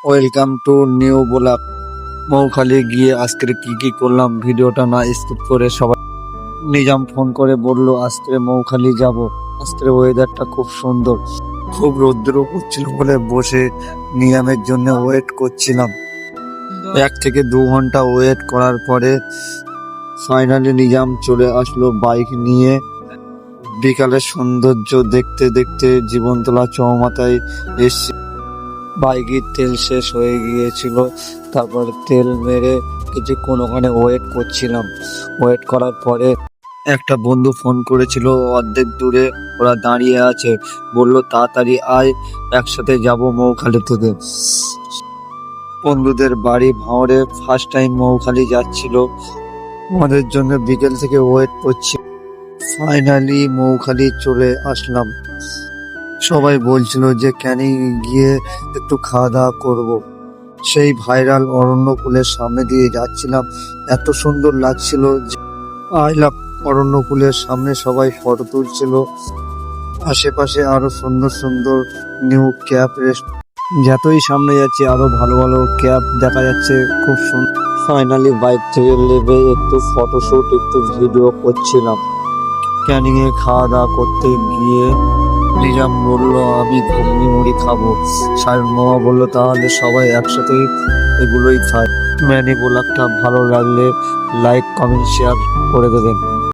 Welcome to new blog. Moukhali গিয়ে আজকে কি কি করলাম ভিডিওটা না স্কিপ করে সবাই। নিজাম ফোন করে বলল আজকে মৌখালি যাব। আজকের ওয়েদারটা খুব সুন্দর, খুব রৌদ্র হচ্ছিল বলে বসে নিজামের জন্য ওয়েট করছিলাম। 1 থেকে 2 ঘন্টা ওয়েট করার পরে ফাইনালি নিজাম চলে আসলো বাইক নিয়ে। বিকালের সৌন্দর্য দেখতে দেখতে জীবনতলা চৌমাথায় এসে বাইকের তেল শেষ হয়ে গিয়েছিল। তারপর তেল মেরে কিছুক্ষণ ওখানে ওয়েট করছিলাম। ওয়েট করার পরে একটা বন্ধু ফোন করেছিল, অর্ধেক দূরে ওরা দাঁড়িয়ে আছে, বলল তাড়াতাড়ি আয়, একসাথে যাব মৌখালি থেকে। বন্ধুদের বাড়ি ভাঁড়ে, ফার্স্ট টাইম মৌখালি যাচ্ছিল, আমাদের জন্য বিকেল থেকে ওয়েট করছি। ফাইনালি মৌখালি চলে আসলাম। সবাই বলছিল যে ক্যানিং গিয়ে একটু খাওয়া দাওয়া করবো। সেই ভাইরাল অরণ্যকুলের সামনে দিয়ে যাচ্ছিলাম, এত সুন্দর লাগছিল যে আই লাভ অরণ্যকুলের সামনে সবাই ফটো তুলছিল। আশেপাশে আরো সুন্দর সুন্দর নিউ ক্যাব যতই সামনে যাচ্ছে আরো ভালো ভালো ক্যাব দেখা যাচ্ছে, খুব সুন্দর। ফাইনালি বাইক থেকে নেমে একটু ফটোশুট একটু ভিডিও করছিলাম। ক্যানিং এ খাওয়া দাওয়া করতে গিয়ে নিজাম বললো আমি ঘুগনি মুড়ি খাবো, সায়ন মামা বললো তাহলে সবাই একসাথে এগুলোই খায়। ম্যানি ব্লগটা ভালো লাগলে লাইক কমেন্ট শেয়ার করে দেবেন।